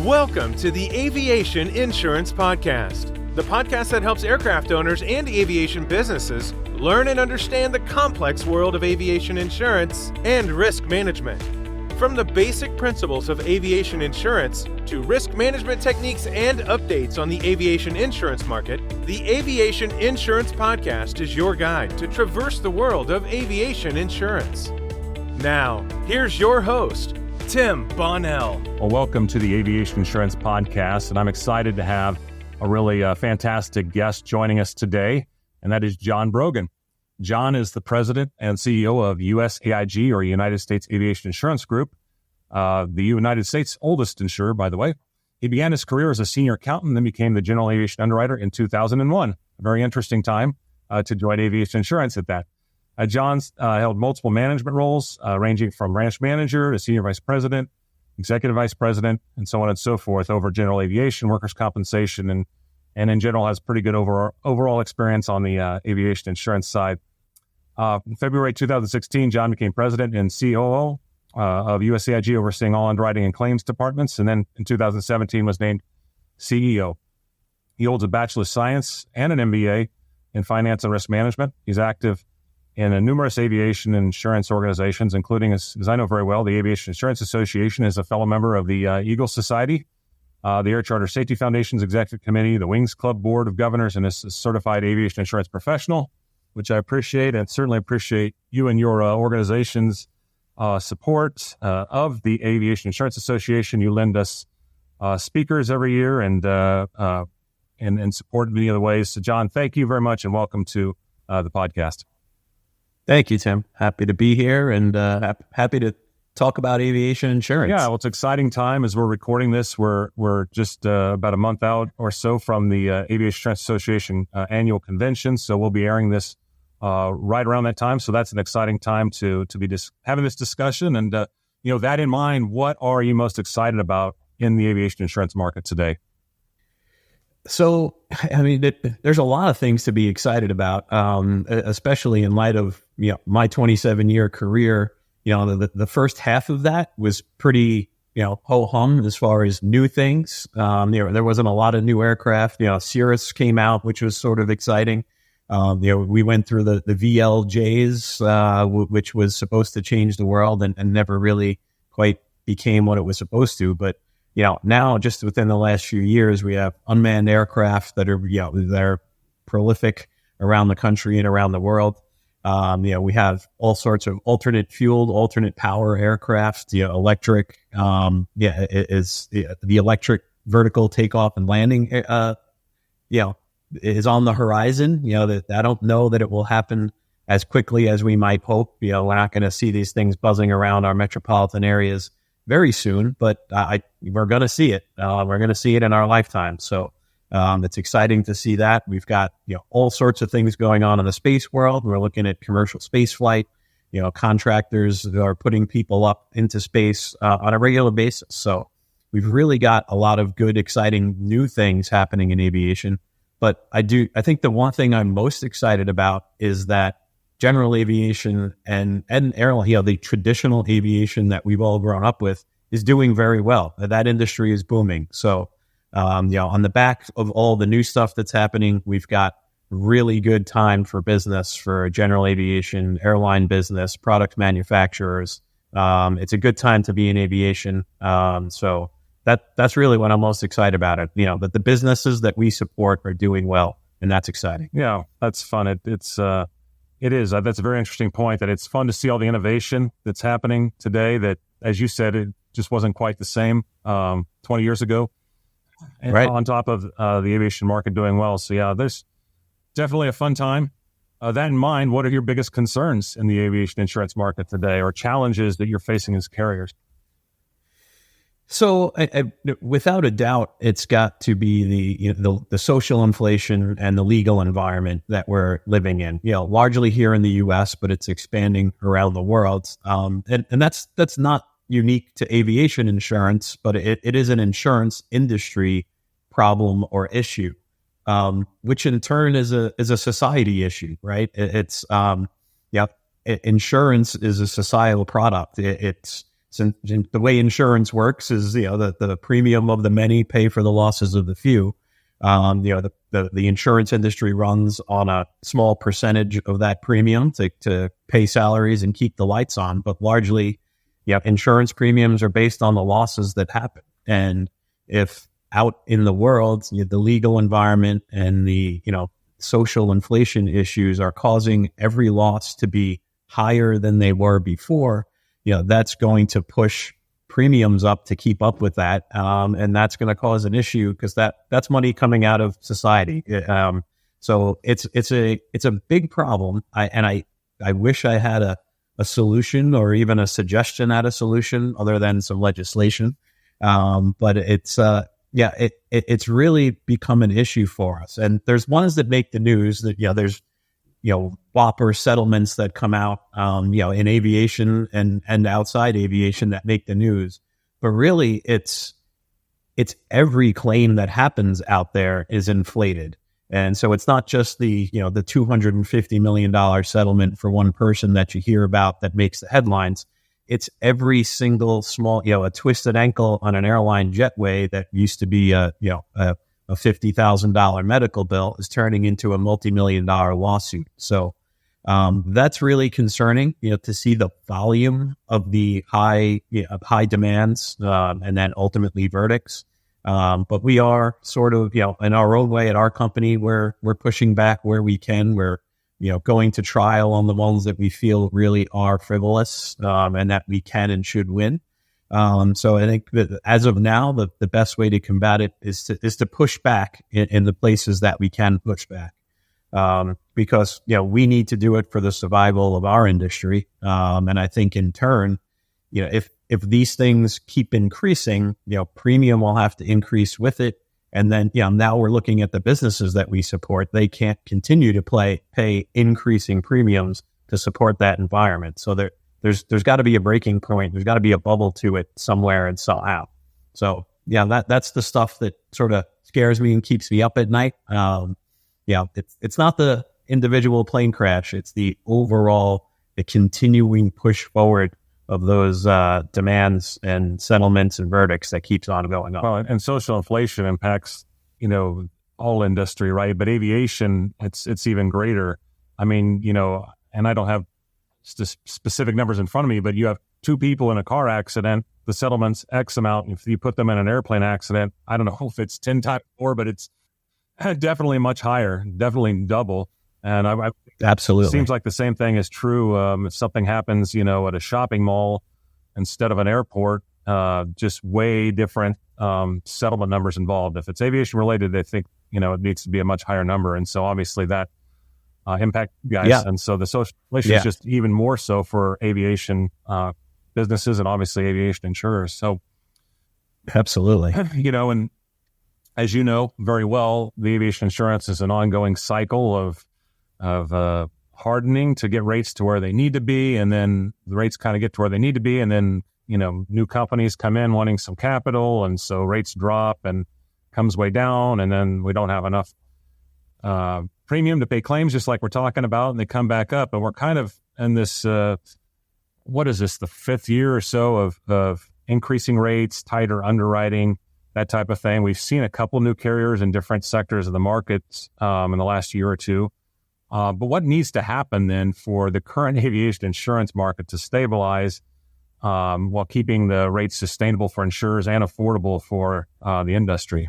Welcome to the Aviation Insurance Podcast, the podcast that helps aircraft owners and aviation businesses learn and understand the complex world of aviation insurance and risk management. From the basic principles of aviation insurance to risk management techniques and updates on the aviation insurance market, the Aviation Insurance Podcast is your guide to traverse the world of aviation insurance. Now, here's your host, Tim Bonnell. Well, welcome to the Aviation Insurance Podcast, and I'm excited to have a really fantastic guest joining us today, and that is John Brogan. John is the president and CEO of USAIG, or United States Aviation Insurance Group, the United States' oldest insurer, by the way. He began his career as a senior accountant, then became the general aviation underwriter in 2001. A very interesting time to join aviation insurance at that. John's held multiple management roles, ranging from branch manager to senior vice president, executive vice president, and so on and so forth over general aviation, workers' compensation, and in general has pretty good overall experience on the aviation insurance side. In February 2016, John became president and COO of USAIG, overseeing all underwriting and claims departments, and then in 2017 was named CEO. He holds a Bachelor of Science and an MBA in Finance and Risk Management. He's active in numerous aviation insurance organizations, including, as I know very well, the Aviation Insurance Association, is a fellow member of the Eagle Society, the Air Charter Safety Foundation's Executive Committee, the Wings Club Board of Governors, and is a certified aviation insurance professional, which I appreciate, and certainly appreciate you and your organization's support of the Aviation Insurance Association. You lend us speakers every year and support in many other ways. So, John, thank you very much, and welcome to the podcast. Thank you, Tim. Happy to be here and happy to talk about aviation insurance. Yeah, well, it's an exciting time as we're recording this. We're just about a month out or so from the Aviation Insurance Association annual convention, so we'll be airing this right around that time. So that's an exciting time to be having this discussion. And that in mind, what are you most excited about in the aviation insurance market today? So, I mean, there's a lot of things to be excited about, especially in light of my 27-year career. The first half of that was pretty ho-hum as far as new things. There wasn't a lot of new aircraft. Cirrus came out, which was sort of exciting. We went through the VLJs, which was supposed to change the world and never really quite became what it was supposed to. But now just within the last few years, we have unmanned aircraft that are prolific around the country and around the world. We have all sorts of alternate fueled, alternate power aircraft. Electric, is the electric vertical takeoff and landing. Is on the horizon. That I don't know that it will happen as quickly as we might hope. We're not going to see these things buzzing around our metropolitan areas very soon, but we're going to see it. We're going to see it in our lifetime. So it's exciting to see that. We've got all sorts of things going on in the space world. We're looking at commercial space flight. Contractors are putting people up into space on a regular basis. So we've really got a lot of good, exciting new things happening in aviation. But I think the one thing I'm most excited about is that general aviation and airline, the traditional aviation that we've all grown up with, is doing very well. That industry is booming. So, on the back of all the new stuff that's happening, we've got really good time for business for general aviation, airline business, product manufacturers. It's a good time to be in aviation. So that's really what I'm most excited about. That the businesses that we support are doing well, and that's exciting. Yeah, that's fun. It is. That's a very interesting point, that it's fun to see all the innovation that's happening today that, as you said, it just wasn't quite the same 20 years ago. And right. On top of the aviation market doing well. So, yeah, there's definitely a fun time. That in mind, what are your biggest concerns in the aviation insurance market today, or challenges that you're facing as carriers? So, without a doubt, it's got to be the social inflation and the legal environment that we're living in. Largely here in the U.S., but it's expanding around the world. And that's not unique to aviation insurance, but it is an insurance industry problem or issue, which in turn is a society issue, right? Insurance is a societal product. It's since the way insurance works is, the premium of the many pay for the losses of the few. The insurance industry runs on a small percentage of that premium to pay salaries and keep the lights on, but largely, insurance premiums are based on the losses that happen. And if out in the world, the legal environment and the, social inflation issues are causing every loss to be higher than they were before, that's going to push premiums up to keep up with that. And that's going to cause an issue because that's money coming out of society. So it's a big problem. I wish I had a solution or even a suggestion at a solution other than some legislation. But it's really become an issue for us. And there's ones that make the news that, there's, whopper settlements that come out, in aviation and outside aviation that make the news. But really it's every claim that happens out there is inflated. And so it's not just the $250 million settlement for one person that you hear about that makes the headlines. It's every single small, a twisted ankle on an airline jetway that used to be a $50,000 medical bill is turning into a multi-million-dollar lawsuit. So that's really concerning, to see the volume of the high demands and then ultimately verdicts. But we are sort of, in our own way at our company, we're pushing back where we can. We're going to trial on the ones that we feel really are frivolous and that we can and should win. So I think that as of now, the best way to combat it is to push back in the places that we can push back, because we need to do it for the survival of our industry. And I think in turn, if these things keep increasing, premium will have to increase with it. And then, now we're looking at the businesses that we support. They can't continue to pay increasing premiums to support that environment. So there's got to be a breaking point. There's got to be a bubble to it somewhere and somehow. So that's the stuff that sort of scares me and keeps me up at night. It's not the individual plane crash. It's the continuing push forward of those demands and settlements and verdicts that keeps on going on. Well, and social inflation impacts, all industry, right? But aviation, it's even greater. I mean, and I don't have specific numbers in front of me, but you have two people in a car accident, the settlement's X amount. If you put them in an airplane accident, I don't know if it's 10 times more, but it's definitely much higher, definitely double. And I absolutely, it seems like the same thing is true. If something happens, at a shopping mall instead of an airport, just way different settlement numbers involved. If it's aviation related, they think it needs to be a much higher number, and so obviously that impact guys. Yeah. And so the social inflation is just even more so for aviation businesses and obviously aviation insurers. So absolutely, and as you know very well, the aviation insurance is an ongoing cycle of hardening to get rates to where they need to be, and then the rates kind of get to where they need to be, and then new companies come in wanting some capital, and so rates drop and comes way down, and then we don't have enough premium to pay claims, just like we're talking about, and they come back up, and we're kind of in this what is this, the fifth year or so of increasing rates, tighter underwriting, that type of thing. We've seen a couple new carriers in different sectors of the markets in the last year or two. But what needs to happen then for the current aviation insurance market to stabilize while keeping the rates sustainable for insurers and affordable for the industry?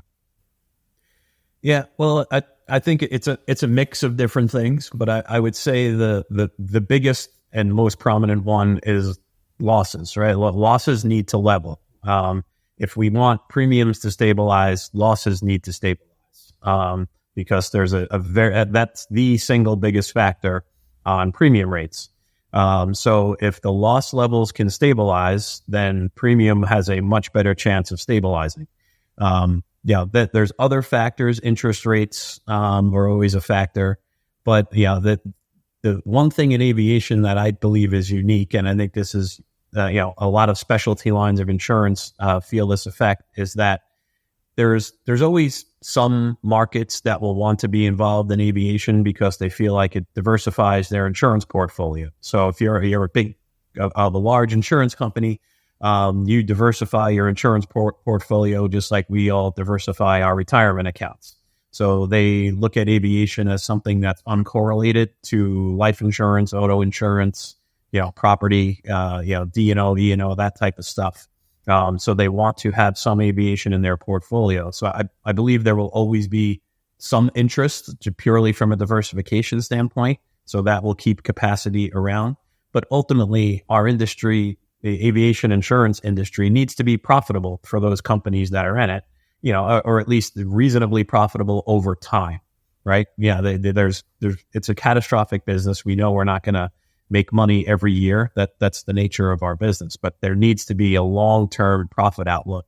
Yeah, well, I think it's a mix of different things, but I would say the biggest and most prominent one is losses, right? Losses need to level. If we want premiums to stabilize, losses need to stabilize. Because there's that's the single biggest factor on premium rates. So if the loss levels can stabilize, then premium has a much better chance of stabilizing. There's other factors. Interest rates are always a factor, but the one thing in aviation that I believe is unique, and I think this is a lot of specialty lines of insurance feel this effect, is that there's always some markets that will want to be involved in aviation because they feel like it diversifies their insurance portfolio. So if you're a large insurance company, You diversify your insurance portfolio just like we all diversify our retirement accounts. So they look at aviation as something that's uncorrelated to life insurance, auto insurance, property, D&O, E&O, that type of stuff. So they want to have some aviation in their portfolio. So I believe there will always be some interest purely from a diversification standpoint. So that will keep capacity around. But ultimately, our industry, the aviation insurance industry, needs to be profitable for those companies that are in it, or at least reasonably profitable over time, right? Yeah, it's a catastrophic business. We know we're not going to make money every year. That's the nature of our business. But there needs to be a long-term profit outlook.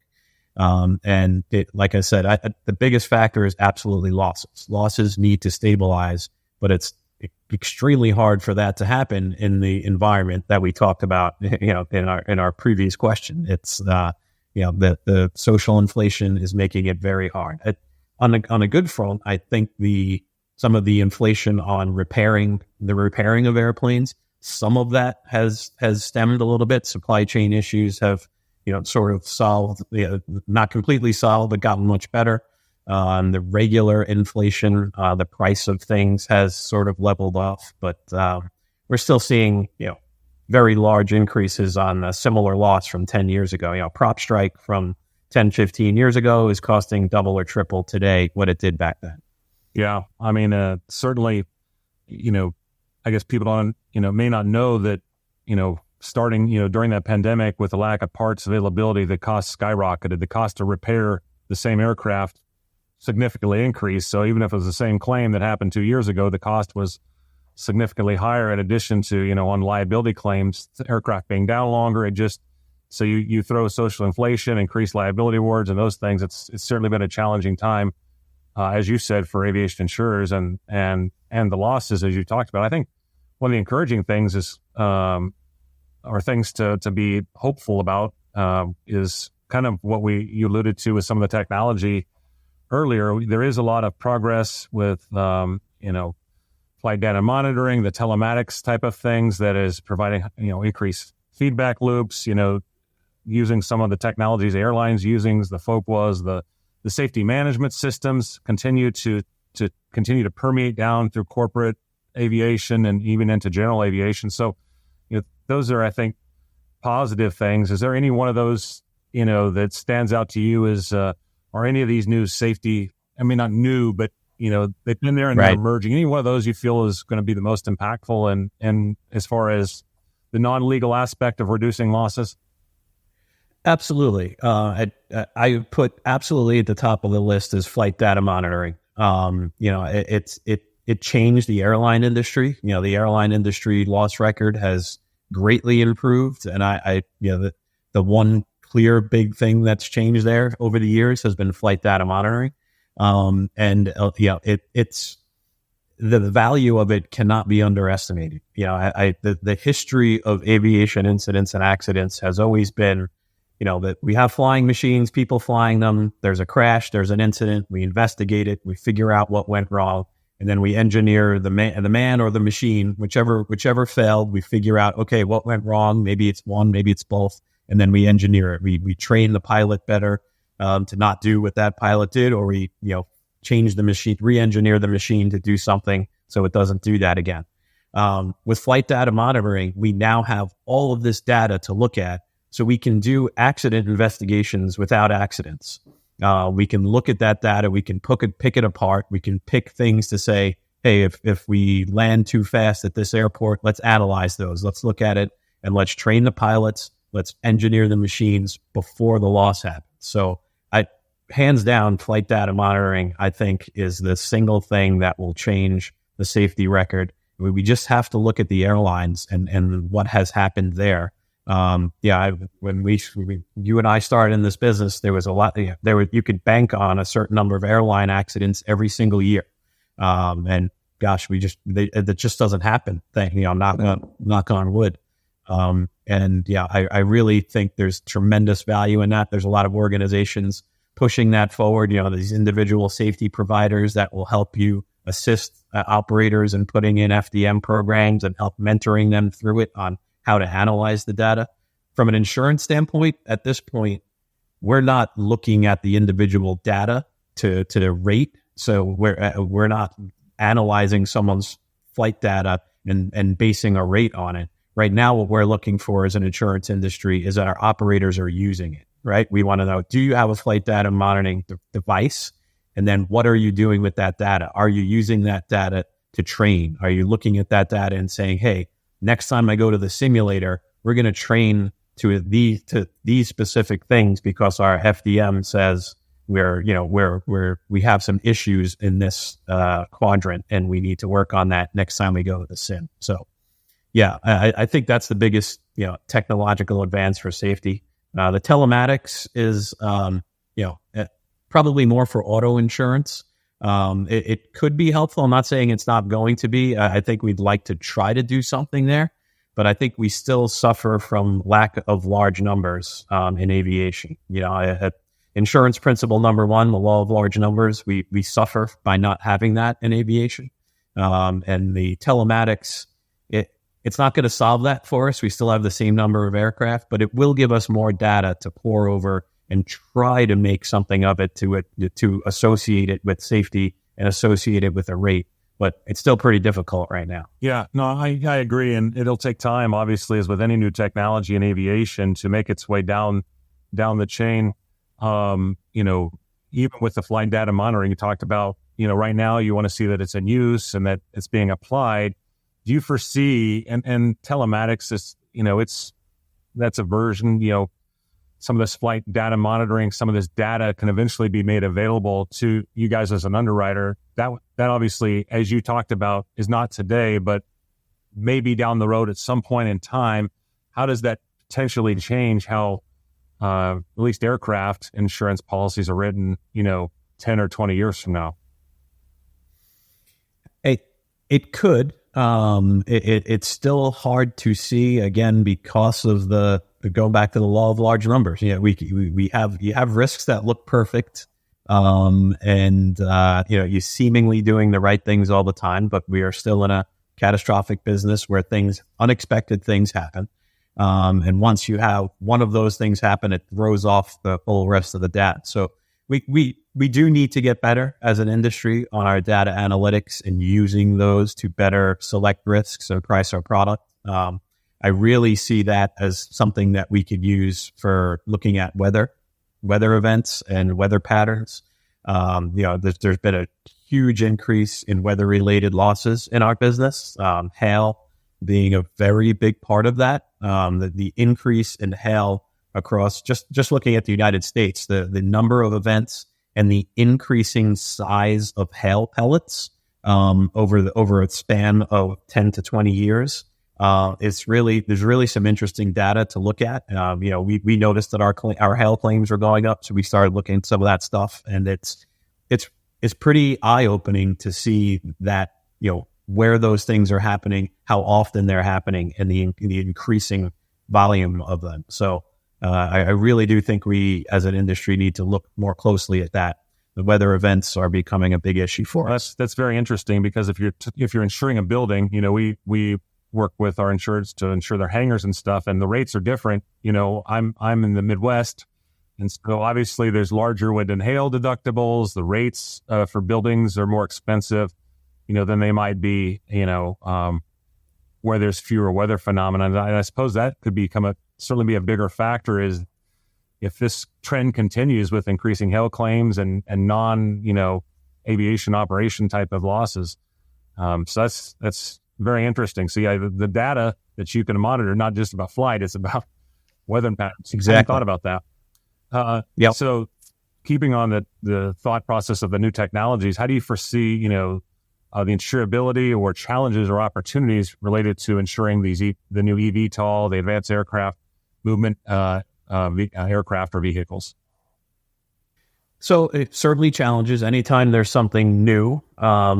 Like I said, the biggest factor is absolutely losses. Losses need to stabilize, but it's extremely hard for that to happen in the environment that we talked about, in our previous question. It's the social inflation is making it very hard. On a good front, I think some of the inflation on repairing of airplanes, some of that has stemmed a little bit. Supply chain issues have sort of solved, not completely solved, but gotten much better. The regular inflation, the price of things has sort of leveled off, but we're still seeing, very large increases on a similar loss from 10 years ago. Prop strike from 10, 15 years ago is costing double or triple today what it did back then. Yeah. I mean, certainly, I guess people may not know that, starting, during that pandemic with the lack of parts availability, the cost skyrocketed. The cost to repair the same aircraft significantly increased. So even if it was the same claim that happened 2 years ago, the cost was significantly higher. In addition to, on liability claims, the aircraft being down longer, so you throw social inflation, increased liability awards, and those things. It's certainly been a challenging time, as you said, for aviation insurers and the losses, as you talked about. I think one of the encouraging things is, or things to be hopeful about, is kind of what you alluded to with some of the technology earlier. There is a lot of progress with, flight data monitoring, the telematics type of things that is providing, increased feedback loops, using some of the technologies the airlines using, the FOPWAs, the safety management systems continue to permeate down through corporate aviation and even into general aviation. So, those are, I think, positive things. Is there any one of those, that stands out to you as, are any of these new safety, I mean, not new, but, they've been there and they're emerging. Any one of those you feel is going to be the most impactful and as far as the non-legal aspect of reducing losses? Absolutely. I put absolutely at the top of the list is flight data monitoring. It changed the airline industry. The airline industry loss record has greatly improved. And the one clear big thing that's changed there over the years has been flight data monitoring. It's the value of it cannot be underestimated. The history of aviation incidents and accidents has always been, that we have flying machines, people flying them. There's a crash, there's an incident. We investigate it, we figure out what went wrong, and then we engineer the man or the machine, whichever failed. We figure out, okay, what went wrong? Maybe it's one, maybe it's both, and then we engineer it. We train the pilot better to not do what that pilot did, or we change the machine, re-engineer the machine to do something so it doesn't do that again. With flight data monitoring, we now have all of this data to look at, so we can do accident investigations without accidents. We can look at that data, we can pick it apart, we can pick things to say, hey, if we land too fast at this airport, let's analyze those. Let's look at it and let's train the pilots. Let's engineer the machines before the loss happens. So hands down, flight data monitoring, I think, is the single thing that will change the safety record. We just have to look at the airlines and what has happened there. When you and I started in this business, there was a lot. You could bank on a certain number of airline accidents every single year, and gosh, it just doesn't happen. Knock on wood. I really think there's tremendous value in that. There's a lot of organizations pushing that forward. These individual safety providers that will help you assist operators in putting in FDM programs and help mentoring them through it on how to analyze the data. From an insurance standpoint, at this point, we're not looking at the individual data to the rate. So we're not analyzing someone's flight data and basing a rate on it. Right now, what we're looking for as an insurance industry is that our operators are using it, right? We want to know, do you have a flight data monitoring device? And then what are you doing with that data? Are you using that data to train? Are you looking at that data and saying, hey, next time I go to the simulator, we're going to train to these specific things because our FDM says we have some issues in this quadrant and we need to work on that next time we go to the sim. So yeah, I think that's the biggest, technological advance for safety. The telematics is, probably more for auto insurance. It could be helpful. I'm not saying it's not going to be. I think we'd like to try to do something there, but I think we still suffer from lack of large numbers in aviation. Insurance principle number one, the law of large numbers. We suffer by not having that in aviation, and the telematics. It's not going to solve that for us. We still have the same number of aircraft, but it will give us more data to pour over and try to make something of it to associate it with safety and associate it with a rate. But it's still pretty difficult right now. Yeah, no, I agree. And it'll take time, obviously, as with any new technology in aviation, to make its way down the chain. Even with the flight data monitoring you talked about, right now you want to see that it's in use and that it's being applied. Do you foresee, and telematics is, that's a version, some of this flight data monitoring, some of this data can eventually be made available to you guys as an underwriter. That obviously, as you talked about, is not today, but maybe down the road at some point in time. How does that potentially change how at least aircraft insurance policies are written, 10 or 20 years from now? It could. It's still hard to see, again, because of the going back to the law of large numbers. You have risks that look perfect, you seemingly doing the right things all the time, but we are still in a catastrophic business where unexpected things happen. And once you have one of those things happen, it throws off the whole rest of the data. So we do need to get better as an industry on our data analytics and using those to better select risks and price our product. I really see that as something that we could use for looking at weather events and weather patterns. There's been a huge increase in weather-related losses in our business, hail being a very big part of that. The increase in hail across just looking at the United States, the number of events and the increasing size of hail pellets over a span of 10 to 20 years. There's really some interesting data to look at. We noticed that our hail claims were going up, so we started looking at some of that stuff, and it's pretty eye-opening to see that, where those things are happening, how often they're happening, and the increasing volume of them. So I really do think we, as an industry, need to look more closely at that. The weather events are becoming a big issue for us. That's very interesting, because if you're insuring a building, we work with our insureds to insure their hangars and stuff, and the rates are different. I'm in the Midwest, and so obviously there's larger wind and hail deductibles. The rates for buildings are more expensive, than they might be, where there's fewer weather phenomena. And I suppose that could certainly be a bigger factor, is if this trend continues with increasing hail claims and non, aviation operation type of losses. So that's very interesting. So yeah, the data that you can monitor, not just about flight, it's about weather patterns. Exactly. I hadn't thought about that. Yep. So keeping on the thought process of the new technologies, how do you foresee, the insurability or challenges or opportunities related to insuring the new eVTOL, the advanced aircraft movement aircraft or vehicles? So it certainly challenges. Anytime there's something new,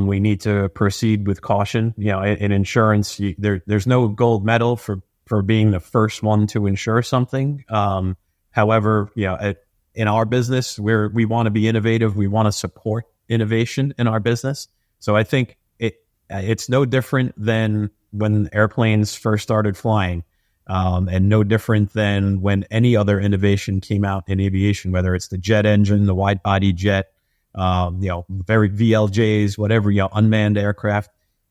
we need to proceed with caution. In insurance, there's no gold medal for being the first one to insure something. However, in our business, we want to be innovative. We want to support innovation in our business. So I think it's no different than when airplanes first started flying. And no different than when any other innovation came out in aviation, whether it's the jet engine, the wide body jet, very VLJs, whatever, unmanned aircraft,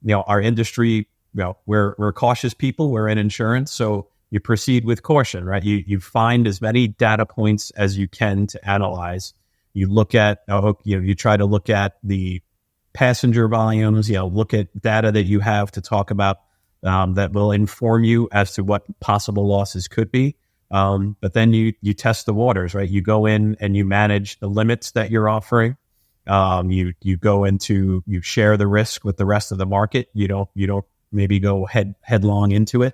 our industry, we're cautious people, we're in insurance. So you proceed with caution, right? You find as many data points as you can to analyze. You look at, you try to look at the passenger volumes, look at data that you have to talk about that will inform you as to what possible losses could be. But then you test the waters, right? You go in and you manage the limits that you're offering. You share the risk with the rest of the market. You don't maybe go headlong into it.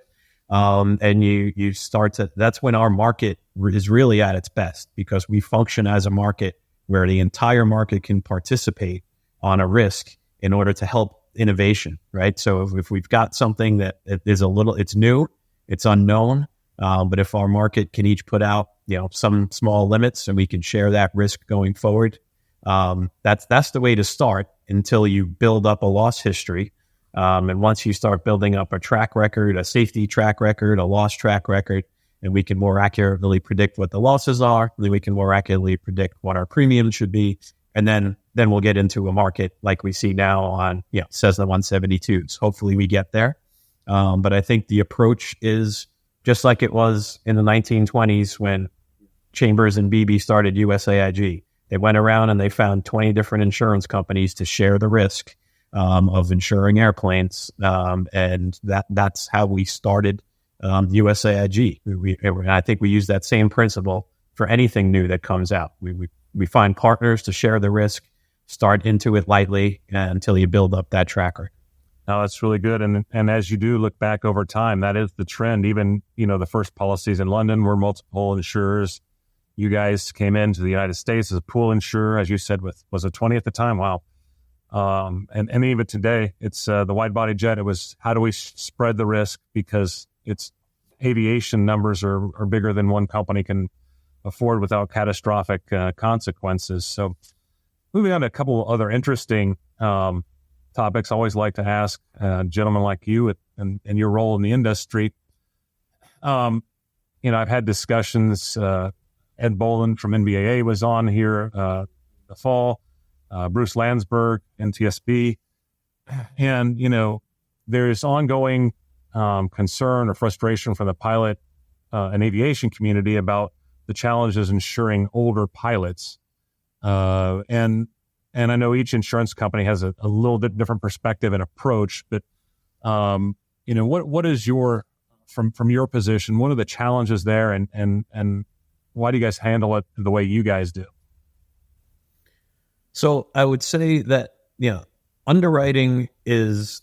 And you start to, that's when our market is really at its best, because we function as a market where the entire market can participate on a risk in order to help innovation, right? So if we've got something that is it's new, it's unknown, but if our market can each put out, some small limits and we can share that risk going forward, that's the way to start until you build up a loss history. And once you start building up a track record, a safety track record, a loss track record, and we can more accurately predict what the losses are, then we can more accurately predict what our premium should be. And then we'll get into a market like we see now on, Cessna 172s. Hopefully we get there. But I think the approach is just like it was in the 1920s when Chambers and Beebe started USAIG. They went around and they found 20 different insurance companies to share the risk of insuring airplanes. And that's how we started USAIG. I think we use that same principle for anything new that comes out. We find partners to share the risk, start into it lightly until you build up that tracker. No, that's really good. And as you do look back over time, that is the trend. Even, the first policies in London were multiple insurers. You guys came into the United States as a pool insurer, as you said, was it 20 at the time? Wow. And even today, it's the wide body jet. It was, how do we spread the risk? Because it's aviation numbers are bigger than one company can afford without catastrophic consequences. So moving on to a couple other interesting topics, I always like to ask gentlemen like you and your role in the industry. I've had discussions, Ed Boland from NBAA was on here the fall, Bruce Landsberg, NTSB. And, there's ongoing concern or frustration from the pilot and aviation community about the challenges insuring older pilots. And I know each insurance company has a little bit different perspective and approach, but, what is from your position, what are the challenges there and why do you guys handle it the way you guys do? So I would say that, underwriting is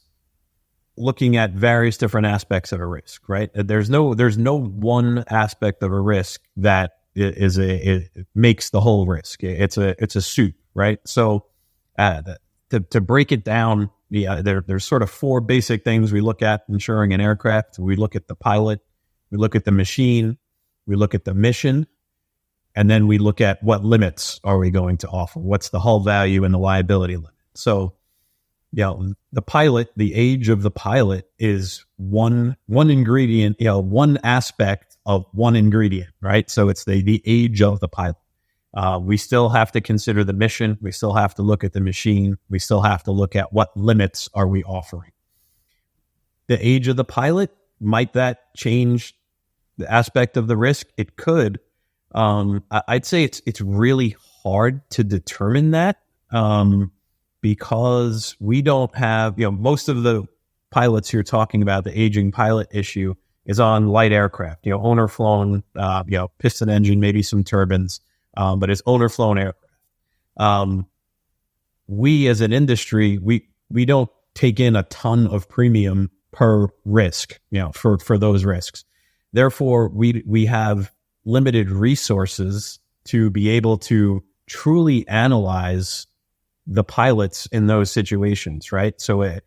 looking at various different aspects of a risk, right? There's no one aspect of a risk that it makes the whole risk. It's a suit, right? So to break it down, there's sort of four basic things we look at insuring an aircraft. We look at the pilot, we look at the machine, we look at the mission, and then we look at what limits are we going to offer? What's the hull value and the liability limit? So, the pilot, the age of the pilot is one ingredient, one aspect of one ingredient, right? So it's the age of the pilot. We still have to consider the mission. We still have to look at the machine. We still have to look at what limits are we offering. The age of the pilot, might that change the aspect of the risk? It could. I'd say it's really hard to determine that because we don't have, most of the pilots you're talking about, the aging pilot issue is on light aircraft, owner flown, piston engine, maybe some turbines, but it's owner flown aircraft. We as an industry, we don't take in a ton of premium per risk, for those risks. Therefore, we have limited resources to be able to truly analyze the pilots in those situations, right? So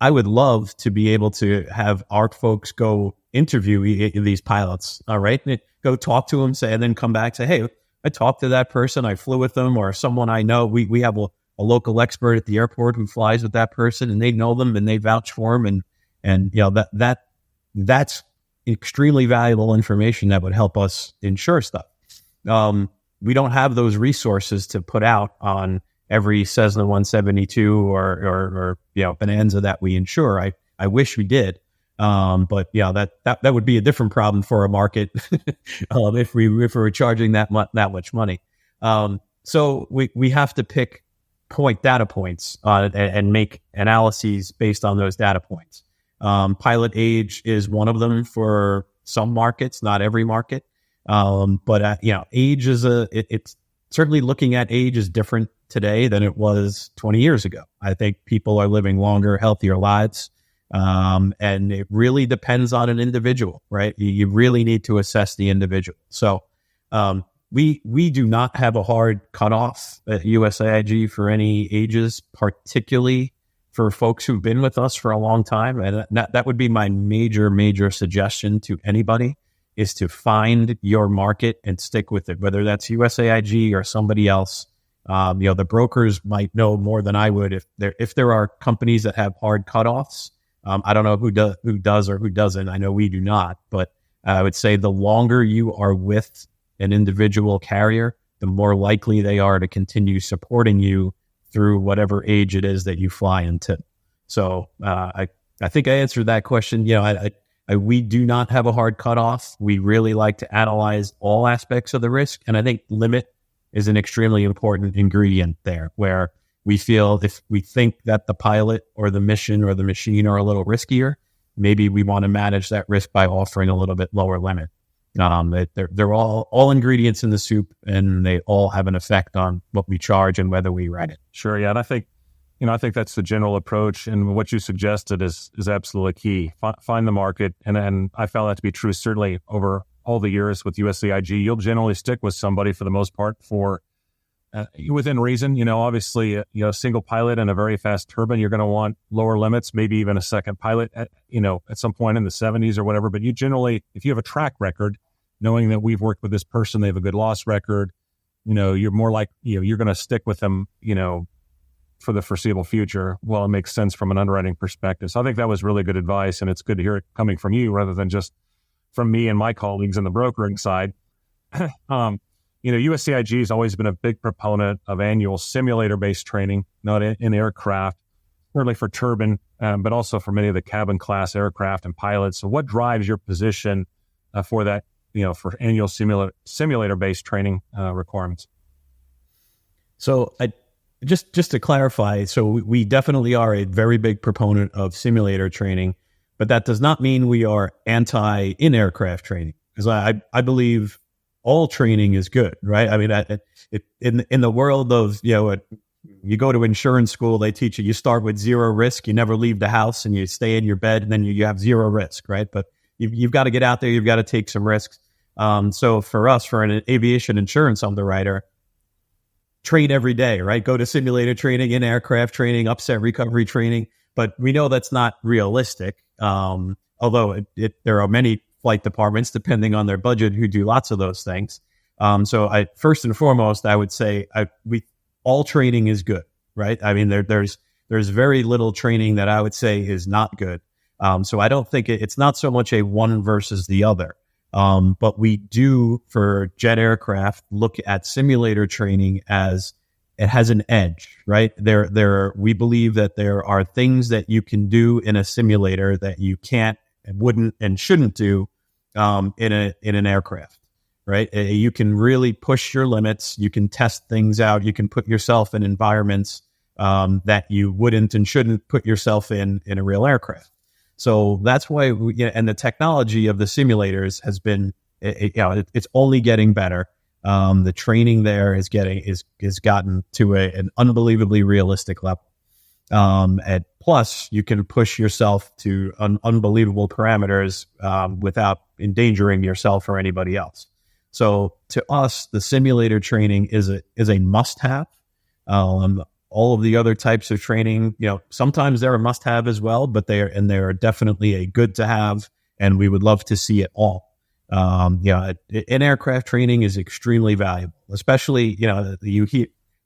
I would love to be able to have our folks go interview these pilots, all right? And go talk to them, and then come back, say, hey, I talked to that person, I flew with them, or someone I know. We have a local expert at the airport who flies with that person, and they know them and they vouch for them, and that's extremely valuable information that would help us insure stuff. We don't have those resources to put out on every Cessna 172 or Bonanza that we insure. I wish we did. But that would be a different problem for a market if we were charging that much money. So we have to pick data points and make analyses based on those data points. Pilot age is one of them for some markets, not every market. But age is it's certainly, looking at age is different today than it was 20 years ago. I think people are living longer, healthier lives. And it really depends on an individual, right? You really need to assess the individual. So, we do not have a hard cutoff at USAIG for any ages, particularly for folks who've been with us for a long time. And that would be my major suggestion to anybody, is to find your market and stick with it, whether that's USAIG or somebody else. The brokers might know more than I would if there are companies that have hard cutoffs. I don't know who does or who doesn't. I know we do not, but I would say the longer you are with an individual carrier, the more likely they are to continue supporting you through whatever age it is that you fly into. So I think I answered that question. We do not have a hard cutoff. We really like to analyze all aspects of the risk, and I think limit is an extremely important ingredient there, where we feel if we think that the pilot or the mission or the machine are a little riskier, maybe we want to manage that risk by offering a little bit lower limit. They're all ingredients in the soup, and they all have an effect on what we charge and whether we write it. Sure, yeah, and I think that's the general approach, and what you suggested is absolutely key. Find the market, and I found that to be true certainly over all the years with USAIG. You'll generally stick with somebody for the most part for within reason. Obviously, a single pilot and a very fast turbine, you're going to want lower limits, maybe even a second pilot at some point in the 70s or whatever. But you generally, if you have a track record, knowing that we've worked with this person, they have a good loss record, you're more like, you're going to stick with them, for the foreseeable future. Well, it makes sense from an underwriting perspective. So I think that was really good advice, and it's good to hear it coming from you rather than just from me and my colleagues in the brokering side. USAIG has always been a big proponent of annual simulator-based training, not in aircraft, certainly for turbine, but also for many of the cabin class aircraft and pilots. So what drives your position for that, for annual simulator-based training requirements? So just to clarify, so we definitely are a very big proponent of simulator training, but that does not mean we are anti in-aircraft training, because I believe all training is good, right? I mean, in the world of, you go to insurance school, they teach you start with zero risk, you never leave the house, and you stay in your bed, and then you have zero risk, right? But you've got to get out there, you've got to take some risks. So for us, for an aviation insurance underwriter, train every day, right? Go to simulator training, in aircraft training, upset recovery training. But we know that's not realistic. Although there are many flight departments, depending on their budget, who do lots of those things. So first and foremost, I would say all training is good, right? I mean, there's very little training that I would say is not good. So I don't think it's not so much a one versus the other. But we do, for jet aircraft, look at simulator training as it has an edge, right? We believe that there are things that you can do in a simulator that you can't and wouldn't and shouldn't do in an aircraft, right? You can really push your limits. You can test things out. You can put yourself in environments that you wouldn't and shouldn't put yourself in a real aircraft. So that's why, and the technology of the simulators has been, it's only getting better. The training there is gotten to an unbelievably realistic level. And plus, you can push yourself to unbelievable parameters without endangering yourself or anybody else. So to us, the simulator training is a must-have. All of the other types of training, sometimes they're a must-have as well, but they are definitely a good to have, and we would love to see it all. In aircraft training is extremely valuable, especially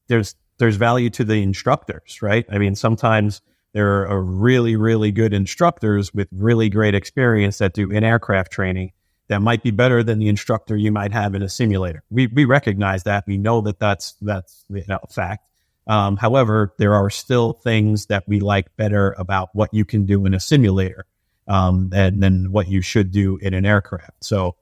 there's value to the instructors, right? I mean, sometimes there are really, really good instructors with really great experience that do in-aircraft training that might be better than the instructor you might have in a simulator. We recognize that. We know that that's a fact. However, there are still things that we like better about what you can do in a simulator than what you should do in an aircraft. So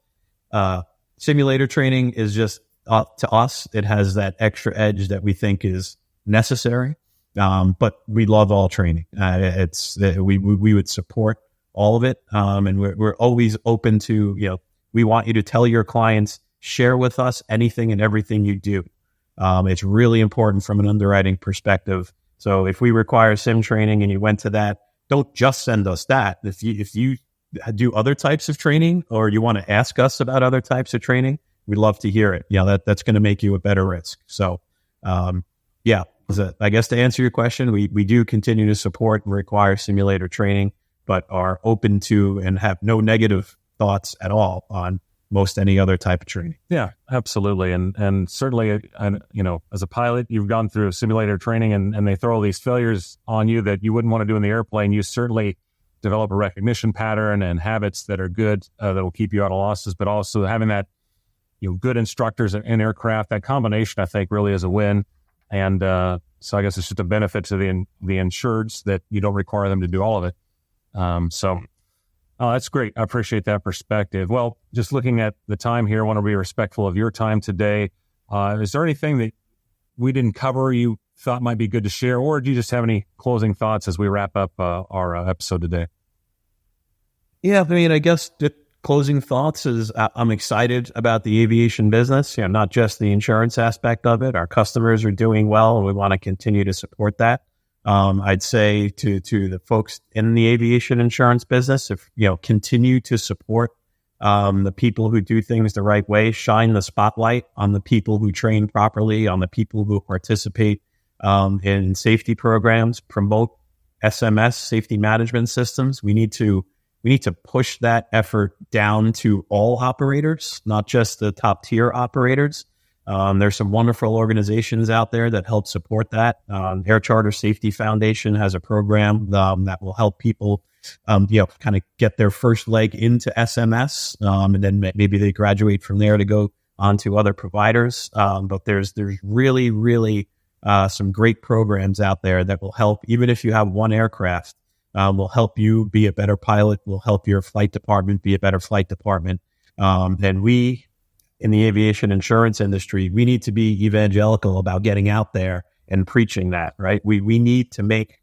simulator training is just, to us, it has that extra edge that we think is necessary. But we love all training. We would support all of it. And we're always open to, we want you to tell your clients, share with us anything and everything you do. It's really important from an underwriting perspective. So if we require sim training and you went to that, don't just send us that. If you do other types of training or you want to ask us about other types of training, we'd love to hear it. That's going to make you a better risk. So, I guess to answer your question, we do continue to support and require simulator training, but are open to and have no negative thoughts at all on most any other type of training. Yeah, absolutely. And certainly, as a pilot, you've gone through simulator training and they throw all these failures on you that you wouldn't want to do in the airplane. You certainly develop a recognition pattern and habits that are good, that will keep you out of losses, but also having that, good instructors in aircraft, that combination, I think, really is a win. And so I guess it's just a benefit to the insureds that you don't require them to do all of it. That's great. I appreciate that perspective. Well, just looking at the time here, I want to be respectful of your time today. Is there anything that we didn't cover you thought might be good to share, or do you just have any closing thoughts as we wrap up our episode today? Yeah, I guess the closing thoughts is I'm excited about the aviation business, not just the insurance aspect of it. Our customers are doing well, and we want to continue to support that. I'd say to the folks in the aviation insurance business, if continue to support the people who do things the right way, shine the spotlight on the people who train properly, on the people who participate in safety programs, promote SMS, safety management systems. We need to push that effort down to all operators, not just the top tier operators. There's some wonderful organizations out there that help support that. Air Charter Safety Foundation has a program that will help people, kind of get their first leg into SMS, and then maybe they graduate from there to go on to other providers. But there's really, really some great programs out there that will help, even if you have one aircraft. Will help you be a better pilot, will help your flight department be a better flight department. And we, in the aviation insurance industry, we need to be evangelical about getting out there and preaching that, right? We need to make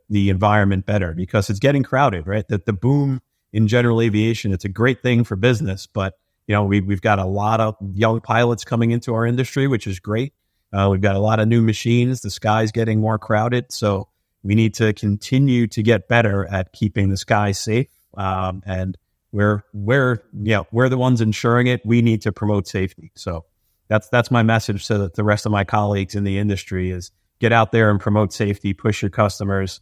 the environment better because it's getting crowded, right? That the boom in general aviation, it's a great thing for business, but we've got a lot of young pilots coming into our industry, which is great. We've got a lot of new machines. The sky's getting more crowded. So we need to continue to get better at keeping the sky safe. And we're the ones insuring it. We need to promote safety. So that's my message to the rest of my colleagues in the industry is get out there and promote safety, push your customers,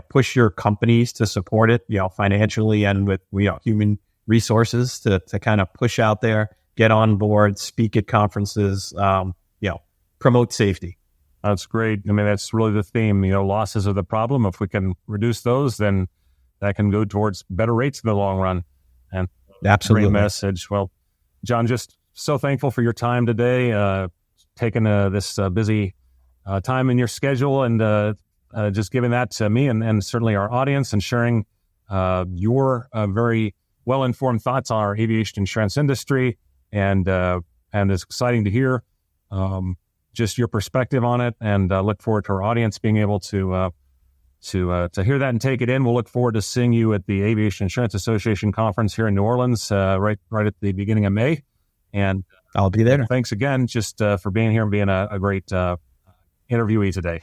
push your companies to support it, financially and with, human resources to kind of push out there, get on board, speak at conferences, promote safety. That's great. That's really the theme. Losses are the problem. If we can reduce those, then that can go towards better rates in the long run. And absolutely, great message. Well, John, just so thankful for your time today, taking this busy time in your schedule and just giving that to me and certainly our audience and sharing your very well-informed thoughts on our aviation insurance industry. And it's exciting to hear just your perspective on it, and look forward to our audience being able to hear that and take it in. We'll look forward to seeing you at the Aviation Insurance Association conference here in New Orleans, right at the beginning of May. And I'll be there. Thanks again, just for being here and being a great interviewee today.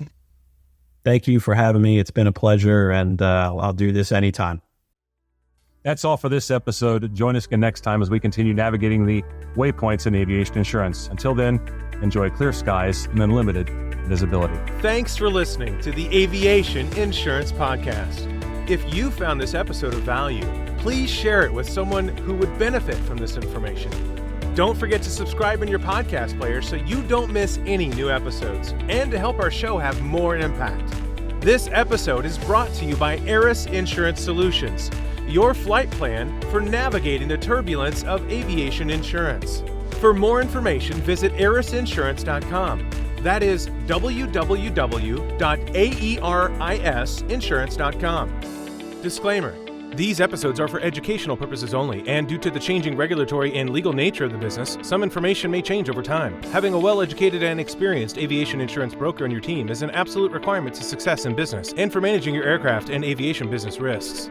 Thank you for having me. It's been a pleasure, and I'll do this anytime. That's all for this episode. Join us again next time as we continue navigating the waypoints in aviation insurance. Until then, enjoy clear skies and unlimited visibility. Thanks for listening to the Aviation Insurance Podcast. If you found this episode of value, please share it with someone who would benefit from this information. Don't forget to subscribe in your podcast player so you don't miss any new episodes and to help our show have more impact. This episode is brought to you by Aris Insurance Solutions, your flight plan for navigating the turbulence of aviation insurance. For more information, visit arisinsurance.com. That is www.aerisinsurance.com. Disclaimer. These episodes are for educational purposes only, and due to the changing regulatory and legal nature of the business, some information may change over time. Having a well-educated and experienced aviation insurance broker on your team is an absolute requirement to success in business and for managing your aircraft and aviation business risks.